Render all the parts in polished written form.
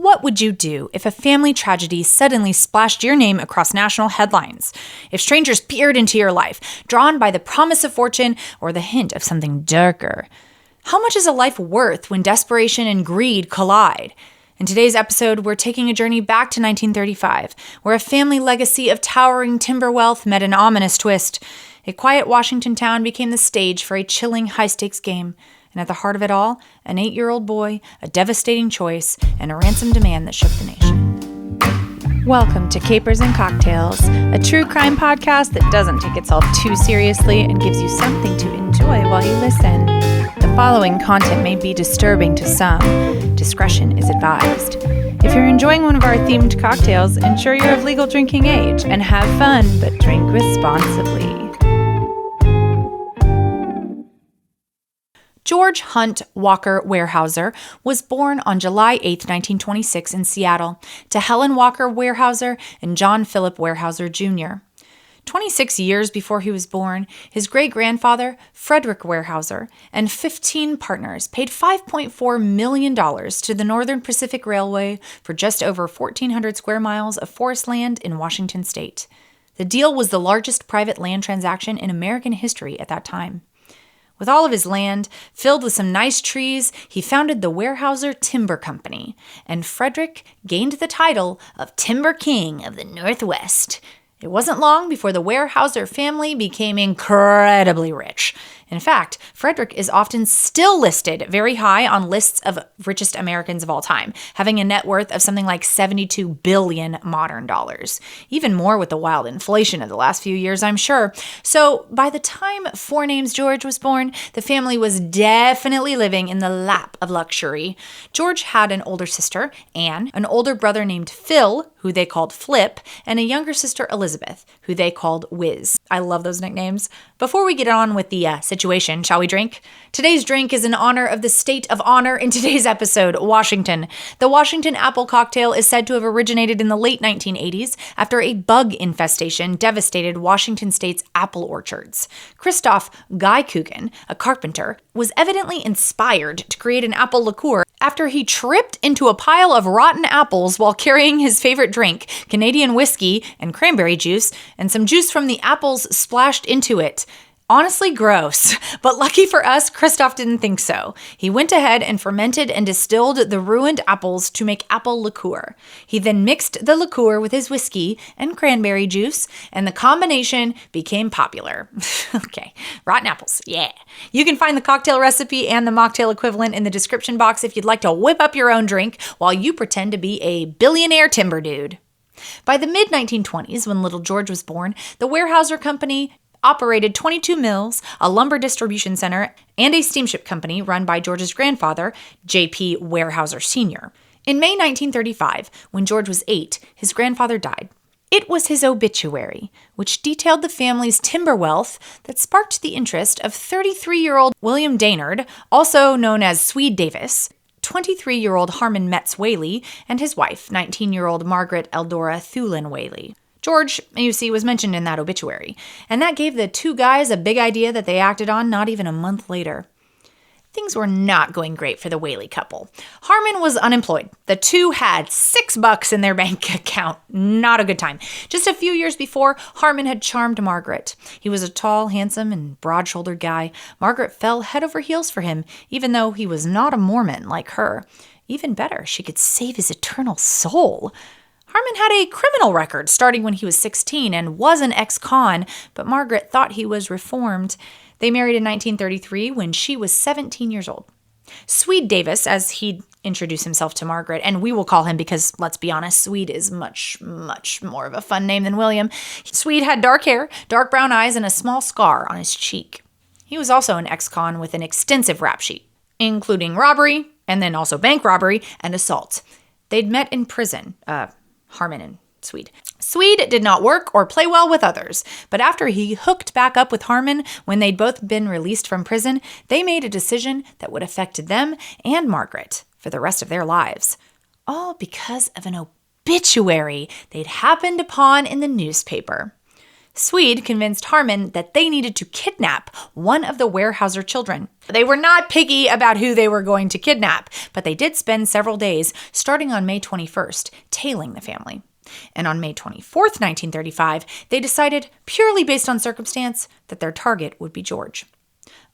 What would you do if a family tragedy suddenly splashed your name across national headlines? If strangers peered into your life, drawn by the promise of fortune or the hint of something darker? How much is a life worth when desperation and greed collide? In today's episode, we're taking a journey back to 1935, where a family legacy of towering timber wealth met an ominous twist. A quiet Washington town became the stage for a chilling high-stakes game. And at the heart of it all, an 8-year-old boy, a devastating choice, and a ransom demand that shook the nation. Welcome to Capers and Cocktails, a true crime podcast that doesn't take itself too seriously and gives you something to enjoy while you listen. The following content may be disturbing to some. Discretion is advised. If you're enjoying one of our themed cocktails, ensure you're of legal drinking age and have fun, but drink responsibly. George Hunt Walker Weyerhaeuser was born on July 8, 1926 in Seattle to Helen Walker Weyerhaeuser and John Philip Weyerhaeuser Jr. 26 years before he was born, his great-grandfather, Frederick Weyerhaeuser, and 15 partners paid $5.4 million to the Northern Pacific Railway for just over 1,400 square miles of forest land in Washington state. The deal was the largest private land transaction in American history at that time. With all of his land filled with some nice trees, he founded the Weyerhaeuser Timber Company, and Frederick gained the title of Timber King of the Northwest. It wasn't long before the Weyerhaeuser family became incredibly rich. In fact, Frederick is often still listed very high on lists of richest Americans of all time, having a net worth of something like $72 billion modern dollars. Even more with the wild inflation of the last few years, I'm sure. So by the time Four Names George was born, the family was definitely living in the lap of luxury. George had an older sister, Anne, an older brother named Phil, who they called Flip, and a younger sister, Elizabeth, who they called Wiz. I love those nicknames. Before we get on with the situation, shall we drink? Today's drink is in honor of the state of honor in today's episode, Washington. The Washington apple cocktail is said to have originated in the late 1980s after a bug infestation devastated Washington state's apple orchards. Christoph Guy Coogan, a carpenter, was evidently inspired to create an apple liqueur after he tripped into a pile of rotten apples while carrying his favorite drink, Canadian whiskey and cranberry juice, and some juice from the apples splashed into it. Honestly gross, but lucky for us, Christoph didn't think so. He went ahead and fermented and distilled the ruined apples to make apple liqueur. He then mixed the liqueur with his whiskey and cranberry juice, and the combination became popular. Okay, rotten apples, yeah. You can find the cocktail recipe and the mocktail equivalent in the description box if you'd like to whip up your own drink while you pretend to be a billionaire timber dude. By the mid-1920s, when little George was born, the Weyerhaeuser Company operated 22 mills, a lumber distribution center, and a steamship company run by George's grandfather, J.P. Weyerhaeuser Sr. In May 1935, when George was 8, his grandfather died. It was his obituary, which detailed the family's timber wealth, that sparked the interest of 33-year-old William Daynard, also known as Swede Davis, 23-year-old Harmon Metz Whaley, and his wife, 19-year-old Margaret Eldora Thulin Whaley. George, you see, was mentioned in that obituary, and that gave the two guys a big idea that they acted on not even a month later. Things were not going great for the Whaley couple. Harmon was unemployed. The two had $6 in their bank account. Not a good time. Just a few years before, Harmon had charmed Margaret. He was a tall, handsome, and broad-shouldered guy. Margaret fell head over heels for him, even though he was not a Mormon like her. Even better, she could save his eternal soul. Harmon had a criminal record starting when he was 16 and was an ex-con, but Margaret thought he was reformed. They married in 1933 when she was 17 years old. Swede Davis, as he'd introduce himself to Margaret, and we will call him because, let's be honest, Swede is much, much more of a fun name than William. Swede had dark hair, dark brown eyes, and a small scar on his cheek. He was also an ex-con with an extensive rap sheet, including robbery, and then also bank robbery and assault. They'd met in prison, Harmon and Swede. Swede did not work or play well with others, but after he hooked back up with Harmon when they'd both been released from prison, they made a decision that would affect them and Margaret for the rest of their lives. All because of an obituary they'd happened upon in the newspaper. Swede convinced Harmon that they needed to kidnap one of the Weyerhaeuser children. They were not picky about who they were going to kidnap, but they did spend several days, starting on May 21st, tailing the family. And on May 24th, 1935, they decided, purely based on circumstance, that their target would be George.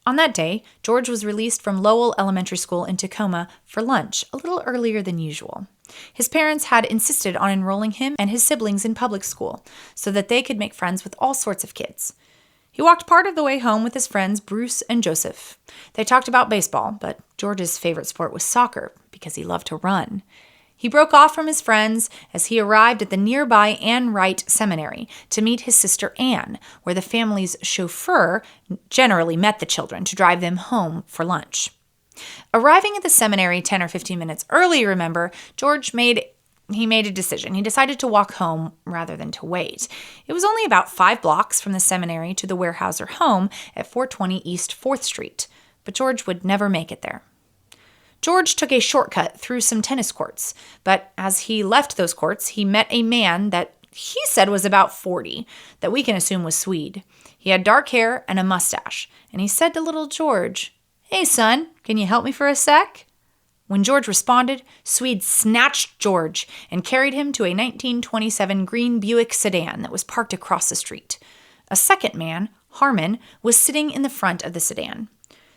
On that day, George was released from Lowell Elementary School in Tacoma for lunch a little earlier than usual. His parents had insisted on enrolling him and his siblings in public school so that they could make friends with all sorts of kids. He walked part of the way home with his friends Bruce and Joseph. They talked about baseball, but George's favorite sport was soccer because he loved to run. He broke off from his friends as he arrived at the nearby Ann Wright Seminary to meet his sister Anne, where the family's chauffeur generally met the children to drive them home for lunch. Arriving at the seminary 10 or 15 minutes early, remember, George made a decision. He decided to walk home rather than to wait. It was only about 5 blocks from the seminary to the Weyerhaeuser home at 420 East 4th Street, but George would never make it there. George took a shortcut through some tennis courts, but as he left those courts, he met a man that he said was about 40, that we can assume was Swede. He had dark hair and a mustache, and he said to little George, "Hey, son, can you help me for a sec?" When George responded, Swede snatched George and carried him to a 1927 green Buick sedan that was parked across the street. A second man, Harmon, was sitting in the front of the sedan.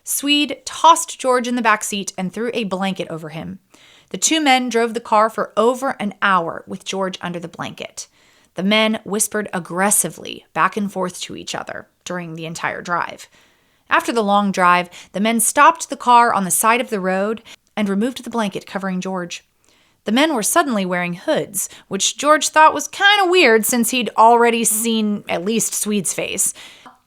Swede tossed George in the back seat and threw a blanket over him. The two men drove the car for over an hour with George under the blanket. The men whispered aggressively back and forth to each other during the entire drive. After the long drive, the men stopped the car on the side of the road and removed the blanket covering George. The men were suddenly wearing hoods, which George thought was kind of weird since he'd already seen at least Swede's face.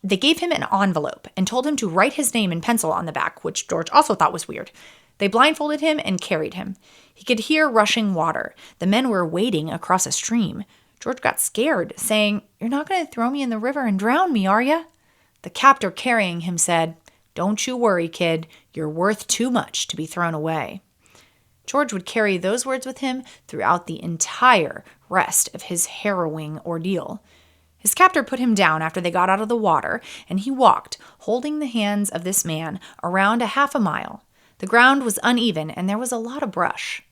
They gave him an envelope and told him to write his name in pencil on the back, which George also thought was weird. They blindfolded him and carried him. He could hear rushing water. The men were wading across a stream. George got scared, saying, "You're not going to throw me in the river and drown me, are you?" The captor carrying him said, "Don't you worry, kid. You're worth too much to be thrown away." George would carry those words with him throughout the entire rest of his harrowing ordeal. His captor put him down after they got out of the water, and he walked, holding the hands of this man, around a half a mile. The ground was uneven, and there was a lot of brush.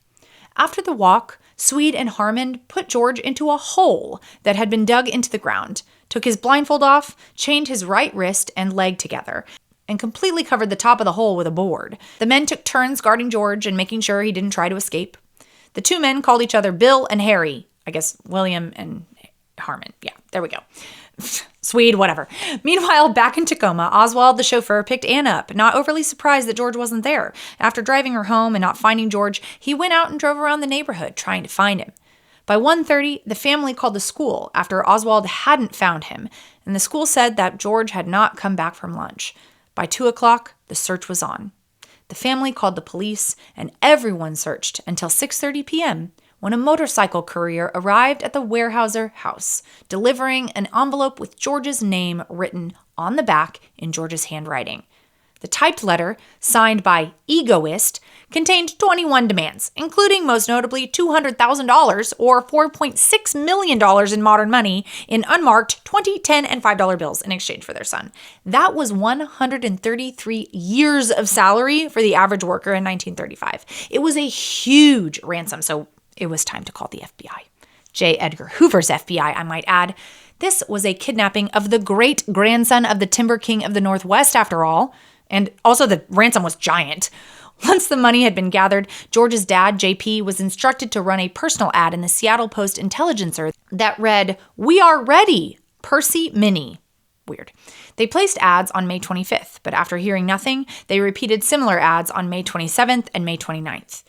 After the walk, Swede and Harmon put George into a hole that had been dug into the ground, took his blindfold off, chained his right wrist and leg together, and completely covered the top of the hole with a board. The men took turns guarding George and making sure he didn't try to escape. The two men called each other Bill and Harry. I guess William and Harmon. Yeah, there we go. Swede, whatever. Meanwhile, back in Tacoma, Oswald, the chauffeur, picked Anne up, not overly surprised that George wasn't there. After driving her home and not finding George, he went out and drove around the neighborhood trying to find him. By 1:30, the family called the school after Oswald hadn't found him, and the school said that George had not come back from lunch. By 2 o'clock, the search was on. The family called the police, and everyone searched until 6:30 p.m., when a motorcycle courier arrived at the Weyerhaeuser house, delivering an envelope with George's name written on the back in George's handwriting. The typed letter, signed by Egoist, contained 21 demands, including most notably $200,000 or $4.6 million in modern money in unmarked $20, $10, and $5 bills in exchange for their son. That was 133 years of salary for the average worker in 1935. It was a huge ransom, so it was time to call the FBI. J. Edgar Hoover's FBI, I might add. This was a kidnapping of the great-grandson of the Timber King of the Northwest, after all. And also the ransom was giant. Once the money had been gathered, George's dad, JP, was instructed to run a personal ad in the Seattle Post-Intelligencer that read, "We are ready, Percy Minnie." Weird. They placed ads on May 25th, but after hearing nothing, they repeated similar ads on May 27th and May 29th.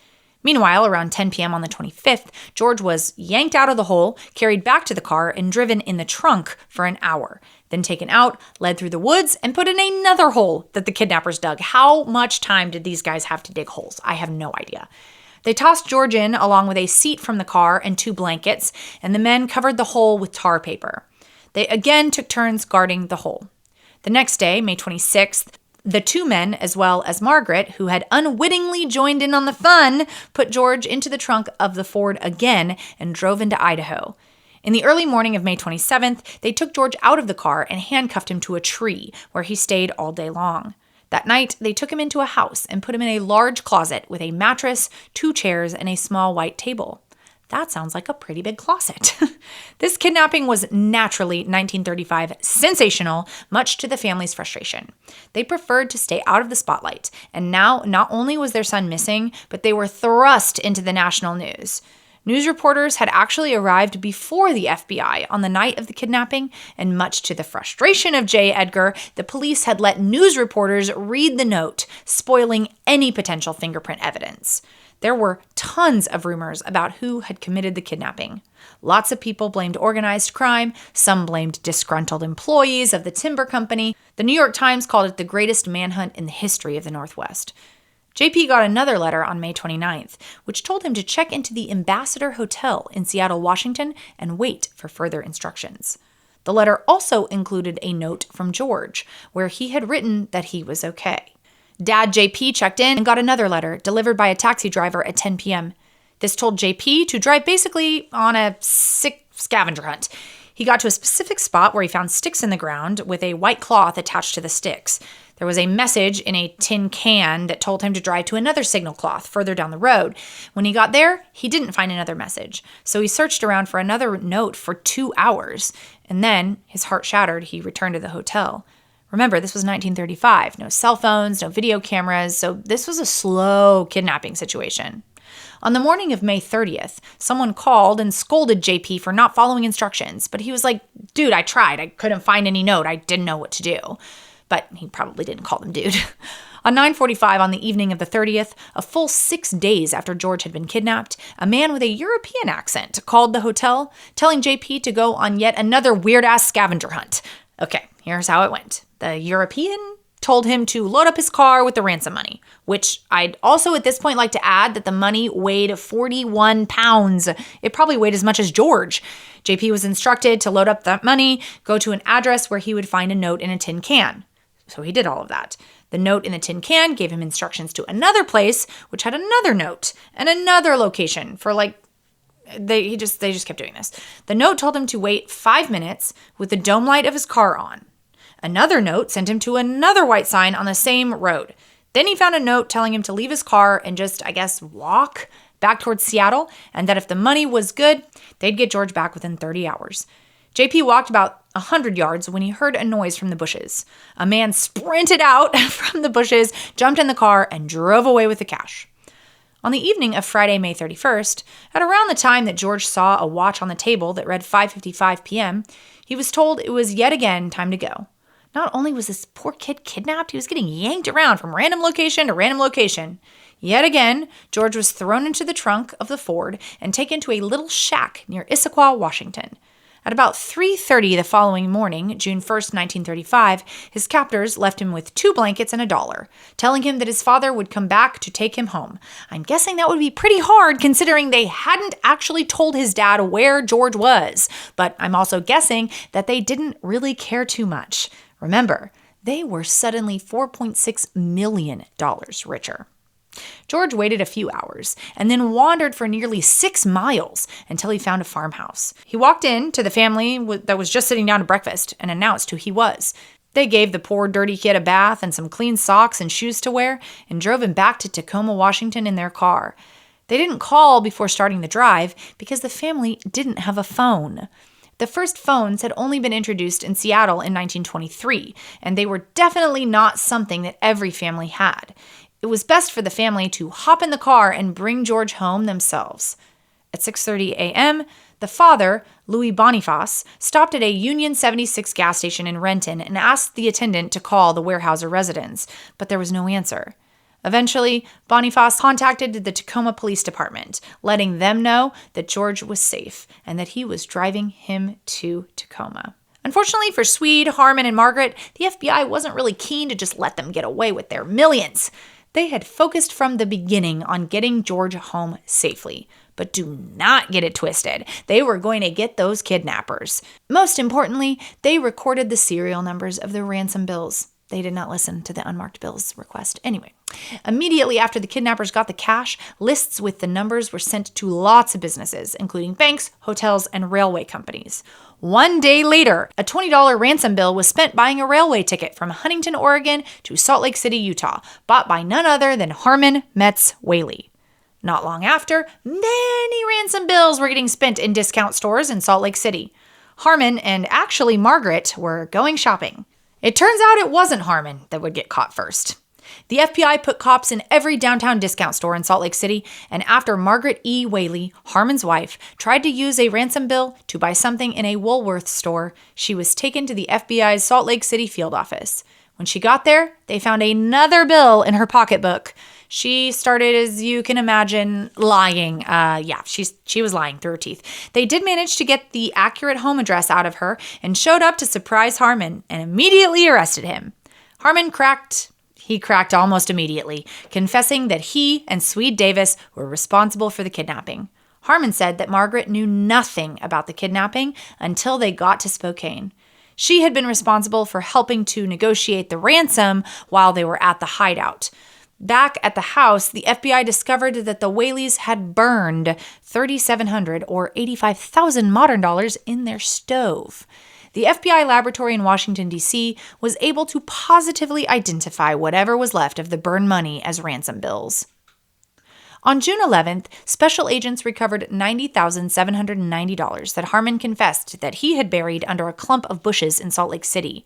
Meanwhile, around 10 p.m. on the 25th, George was yanked out of the hole, carried back to the car, and driven in the trunk for an hour. Then taken out, led through the woods, and put in another hole that the kidnappers dug. How much time did these guys have to dig holes? I have no idea. They tossed George in along with a seat from the car and 2 blankets, and the men covered the hole with tar paper. They again took turns guarding the hole. The next day, May 26th, the 2 men, as well as Margaret, who had unwittingly joined in on the fun, put George into the trunk of the Ford again and drove into Idaho. In the early morning of May 27th, they took George out of the car and handcuffed him to a tree, where he stayed all day long. That night, they took him into a house and put him in a large closet with a mattress, 2 chairs, and a small white table. That sounds like a pretty big closet. This kidnapping was naturally 1935 sensational, much to the family's frustration. They preferred to stay out of the spotlight, and now not only was their son missing, but they were thrust into the national news. News reporters had actually arrived before the FBI on the night of the kidnapping, and much to the frustration of J. Edgar, the police had let news reporters read the note, spoiling any potential fingerprint evidence. There were tons of rumors about who had committed the kidnapping. Lots of people blamed organized crime, some blamed disgruntled employees of the timber company. The New York Times called it the greatest manhunt in the history of the Northwest. JP got another letter on May 29th, which told him to check into the Ambassador Hotel in Seattle, Washington, and wait for further instructions. The letter also included a note from George, where he had written that he was okay. Dad JP checked in and got another letter delivered by a taxi driver at 10 p.m. This told JP to drive basically on a sick scavenger hunt. He got to a specific spot where he found sticks in the ground with a white cloth attached to the sticks. There was a message in a tin can that told him to drive to another signal cloth further down the road. When he got there, he didn't find another message. So he searched around for another note for 2 hours. And then, his heart shattered, he returned to the hotel. Remember, this was 1935. No cell phones, no video cameras. So this was a slow kidnapping situation. On the morning of May 30th, someone called and scolded JP for not following instructions. But he was like, dude, I tried. I couldn't find any note. I didn't know what to do. But he probably didn't call them dude. On 9:45 on the evening of the 30th, a full 6 days after George had been kidnapped, a man with a European accent called the hotel, telling JP to go on yet another weird-ass scavenger hunt. Okay, here's how it went. The European told him to load up his car with the ransom money, which I'd also at this point like to add that the money weighed 41 pounds. It probably weighed as much as George. JP was instructed to load up that money, go to an address where he would find a note in a tin can. So he did all of that. The note in the tin can gave him instructions to another place, which had another note and another location for they just kept doing this. The note told him to wait 5 minutes with the dome light of his car on. Another note sent him to another white sign on the same road. Then he found a note telling him to leave his car and just, walk back towards Seattle, and that if the money was good, they'd get George back within 30 hours. JP walked about 100 yards when he heard a noise from the bushes. A man sprinted out from the bushes, jumped in the car, and drove away with the cash. On the evening of Friday, May 31st, at around the time that George saw a watch on the table that read 5:55 p.m., he was told it was yet again time to go. Not only was this poor kid kidnapped, he was getting yanked around from random location to random location. Yet again, George was thrown into the trunk of the Ford and taken to a little shack near Issaquah, Washington. At about 3:30 the following morning, June 1st, 1935, his captors left him with 2 blankets and $1, telling him that his father would come back to take him home. I'm guessing that would be pretty hard considering they hadn't actually told his dad where George was, but I'm also guessing that they didn't really care too much. Remember, they were suddenly $4.6 million richer. George waited a few hours and then wandered for nearly 6 miles until he found a farmhouse. He walked in to the family that was just sitting down to breakfast and announced who he was. They gave the poor dirty kid a bath and some clean socks and shoes to wear and drove him back to Tacoma, Washington in their car. They didn't call before starting the drive because the family didn't have a phone. The first phones had only been introduced in Seattle in 1923, and they were definitely not something that every family had. It was best for the family to hop in the car and bring George home themselves. At 6:30 a.m., the father, Louis Boniface, stopped at a Union 76 gas station in Renton and asked the attendant to call the Weyerhaeuser residence, but there was no answer. Eventually, Boniface contacted the Tacoma Police Department, letting them know that George was safe and that he was driving him to Tacoma. Unfortunately for Swede, Harmon, and Margaret, the FBI wasn't really keen to just let them get away with their millions. They had focused from the beginning on getting George home safely. But do not get it twisted. They were going to get those kidnappers. Most importantly, they recorded the serial numbers of the ransom bills. They did not listen to the unmarked bills request. Anyway, Immediately after the kidnappers got the cash, lists with the numbers were sent to lots of businesses, including banks, hotels, and railway companies. One day later, a $20 ransom bill was spent buying a railway ticket from Huntington, Oregon to Salt Lake City, Utah, bought by none other than Harmon Metz Whaley. Not long after, many ransom bills were getting spent in discount stores in Salt Lake City. Harmon and actually Margaret were going shopping. It turns out it wasn't Harmon that would get caught first. The FBI put cops in every downtown discount store in Salt Lake City, and after Margaret E. Whaley, Harmon's wife, tried to use a ransom bill to buy something in a Woolworth store, she was taken to the FBI's Salt Lake City field office. When she got there, they found another bill in her pocketbook. She started, as you can imagine, lying. She was lying through her teeth. They did manage to get the accurate home address out of her and showed up to surprise Harmon and immediately arrested him. Harmon cracked almost immediately, confessing that he and Swede Davis were responsible for the kidnapping. Harmon said that Margaret knew nothing about the kidnapping until they got to Spokane. She had been responsible for helping to negotiate the ransom while they were at the hideout. Back at the house, the FBI discovered that the Whaleys had burned $3,700 or 85,000 modern dollars in their stove. The FBI laboratory in Washington, D.C. was able to positively identify whatever was left of the burned money as ransom bills. On June 11th, special agents recovered $90,790 that Harmon confessed that he had buried under a clump of bushes in Salt Lake City.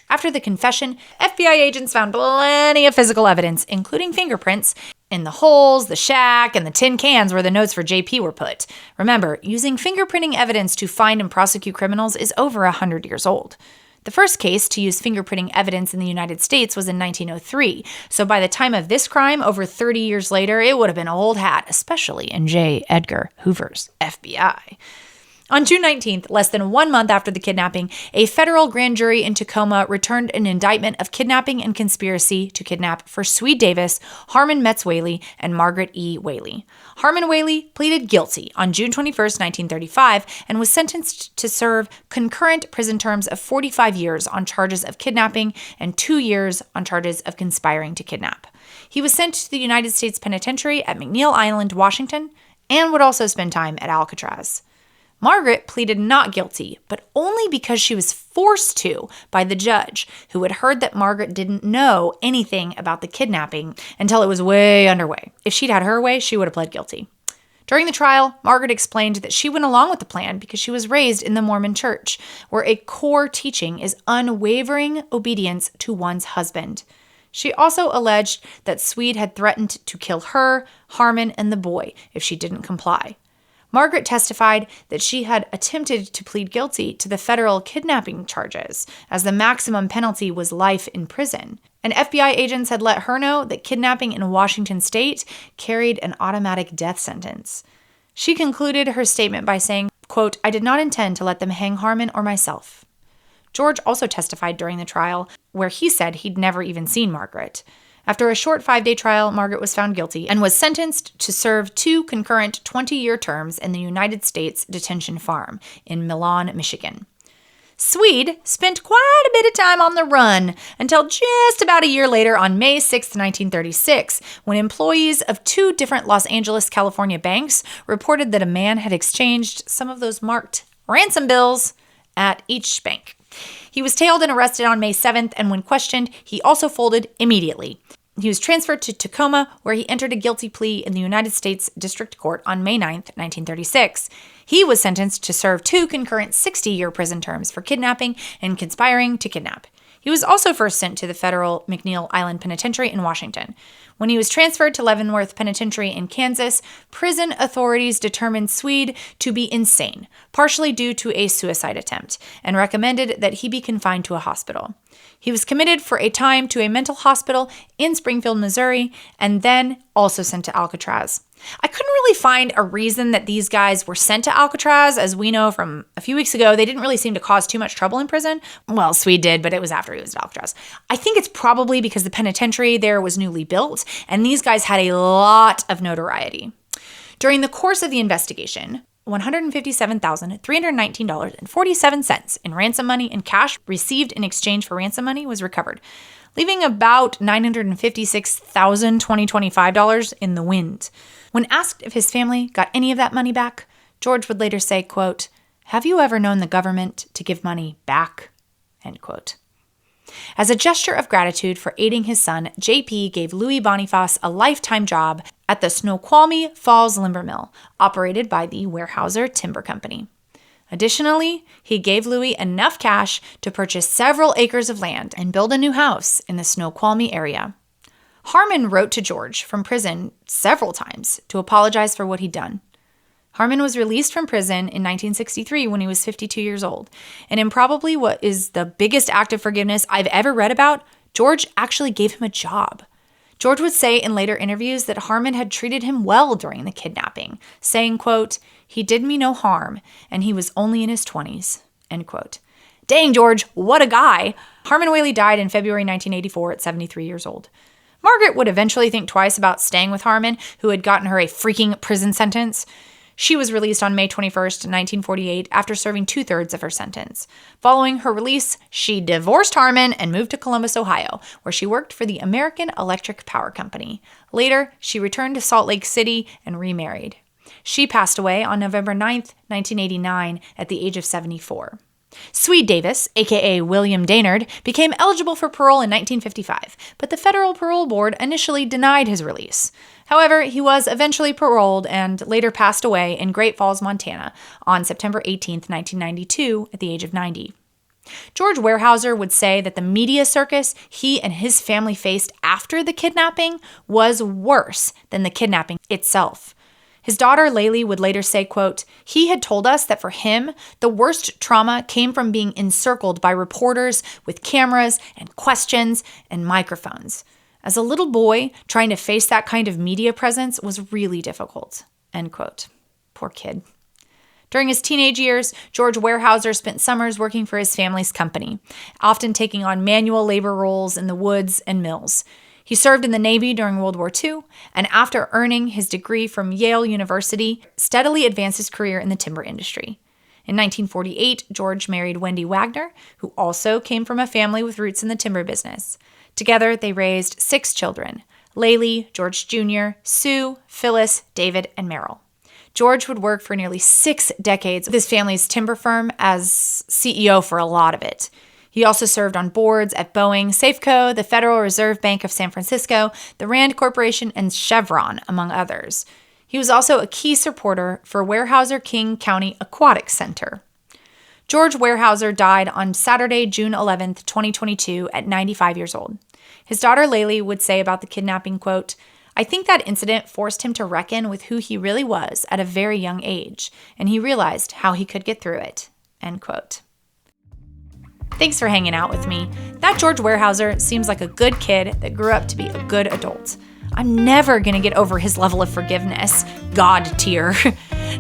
After the confession, FBI agents found plenty of physical evidence, including fingerprints, in the holes, the shack, and the tin cans where the notes for JP were put. Remember, using fingerprinting evidence to find and prosecute criminals is over 100 years old. The first case to use fingerprinting evidence in the United States was in 1903, so by the time of this crime, over 30 years later, it would have been old hat, especially in J. Edgar Hoover's FBI. On June 19th, less than 1 month after the kidnapping, a federal grand jury in Tacoma returned an indictment of kidnapping and conspiracy to kidnap for Swede Davis, Harmon Metz Whaley, and Margaret E. Whaley. Harmon Whaley pleaded guilty on June 21st, 1935, and was sentenced to serve concurrent prison terms of 45 years on charges of kidnapping and 2 years on charges of conspiring to kidnap. He was sent to the United States Penitentiary at McNeil Island, Washington, and would also spend time at Alcatraz. Margaret pleaded not guilty, but only because she was forced to by the judge, who had heard that Margaret didn't know anything about the kidnapping until it was way underway. If she'd had her way, she would have pled guilty. During the trial, Margaret explained that she went along with the plan because she was raised in the Mormon Church, where a core teaching is unwavering obedience to one's husband. She also alleged that Swede had threatened to kill her, Harmon, and the boy if she didn't comply. Margaret testified that she had attempted to plead guilty to the federal kidnapping charges, as the maximum penalty was life in prison, and FBI agents had let her know that kidnapping in Washington state carried an automatic death sentence. She concluded her statement by saying, quote, "I did not intend to let them hang Harmon or myself." George also testified during the trial, where he said he'd never even seen Margaret. After a short 5-day trial, Margaret was found guilty and was sentenced to serve 2 concurrent 20-year terms in the United States Detention Farm in Milan, Michigan. Swede spent quite a bit of time on the run until just about a year later on May 6, 1936, when employees of 2 different Los Angeles, California banks reported that a man had exchanged some of those marked ransom bills at each bank. He was tailed and arrested on May 7th, and when questioned, he also folded immediately. He was transferred to Tacoma, where he entered a guilty plea in the United States District Court on May 9th, 1936. He was sentenced to serve 2 concurrent 60-year prison terms for kidnapping and conspiring to kidnap. He was also first sent to the federal McNeil Island Penitentiary in Washington. When he was transferred to Leavenworth Penitentiary in Kansas, prison authorities determined Swede to be insane, partially due to a suicide attempt, and recommended that he be confined to a hospital. He was committed for a time to a mental hospital in Springfield, Missouri, and then also sent to Alcatraz. I couldn't really find a reason that these guys were sent to Alcatraz. As we know from a few weeks ago, they didn't really seem to cause too much trouble in prison. Well, Swede did, but it was after he was at Alcatraz. I think it's probably because the penitentiary there was newly built, and these guys had a lot of notoriety. During the course of the investigation, $157,319.47 in ransom money and cash received in exchange for ransom money was recovered, leaving about $956,025 in the wind. When asked if his family got any of that money back, George would later say, quote, "Have you ever known the government to give money back?" End quote. As a gesture of gratitude for aiding his son, JP gave Louis Boniface a lifetime job at the Snoqualmie Falls Lumber Mill, operated by the Weyerhaeuser Timber Company. Additionally, he gave Louis enough cash to purchase several acres of land and build a new house in the Snoqualmie area. Harmon wrote to George from prison several times to apologize for what he'd done. Harmon was released from prison in 1963 when he was 52 years old, and in probably what is the biggest act of forgiveness I've ever read about, George actually gave him a job. George would say in later interviews that Harmon had treated him well during the kidnapping, saying, quote, "He did me no harm, and he was only in his 20s, end quote. Dang, George, what a guy! Harmon Whaley died in February 1984 at 73 years old. Margaret would eventually think twice about staying with Harmon, who had gotten her a freaking prison sentence. She was released on May 21st, 1948, after serving 2/3 of her sentence. Following her release, she divorced Harmon and moved to Columbus, Ohio, where she worked for the American Electric Power Company. Later, she returned to Salt Lake City and remarried. She passed away on November 9th, 1989, at the age of 74. Swede Davis, aka William Daynard, became eligible for parole in 1955, but the Federal Parole Board initially denied his release. However, he was eventually paroled and later passed away in Great Falls, Montana on September 18, 1992, at the age of 90. George Weyerhaeuser would say that the media circus he and his family faced after the kidnapping was worse than the kidnapping itself. His daughter, Laylee, would later say, quote, "He had told us that for him, the worst trauma came from being encircled by reporters with cameras and questions and microphones. As a little boy, trying to face that kind of media presence was really difficult," end quote. Poor kid. During his teenage years, George Weyerhaeuser spent summers working for his family's company, often taking on manual labor roles in the woods and mills. He served in the Navy during World War II, and after earning his degree from Yale University, steadily advanced his career in the timber industry. In 1948, George married Wendy Wagner, who also came from a family with roots in the timber business. Together, they raised 6 children: Laylee, George Jr., Sue, Phyllis, David, and Merrill. George would work for nearly 6 decades with his family's timber firm as CEO for a lot of it. He also served on boards at Boeing, Safeco, the Federal Reserve Bank of San Francisco, the Rand Corporation, and Chevron, among others. He was also a key supporter for Weyerhaeuser King County Aquatic Center. George Weyerhaeuser died on Saturday, June 11, 2022, at 95 years old. His daughter Laylee would say about the kidnapping, quote, "I think that incident forced him to reckon with who he really was at a very young age, and he realized how he could get through it," end quote. Thanks for hanging out with me. That George Weyerhaeuser seems like a good kid that grew up to be a good adult. I'm never going to get over his level of forgiveness. God tier.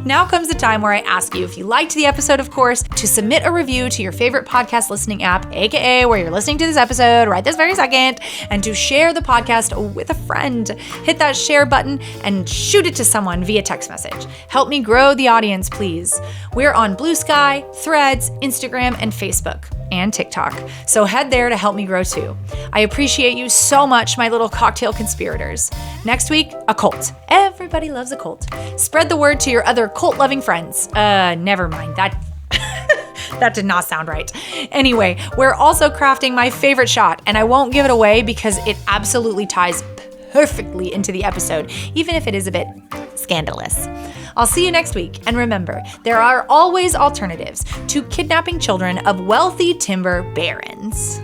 Now comes the time where I ask you, if you liked the episode, of course, to submit a review to your favorite podcast listening app, aka where you're listening to this episode right this very second, and to share the podcast with a friend. Hit that share button and shoot it to someone via text message. Help me grow the audience, please. We're on Blue Sky, Threads, Instagram, and Facebook, and TikTok. So head there to help me grow too. I appreciate you so much, my little cocktail conspirators. Next week, a cult. Everybody loves a cult. Spread the word to your other cult-loving friends. Never mind. That did not sound right. Anyway, we're also crafting my favorite shot, and I won't give it away because it absolutely ties perfectly into the episode, even if it is a bit scandalous. I'll see you next week, and remember, there are always alternatives to kidnapping children of wealthy timber barons.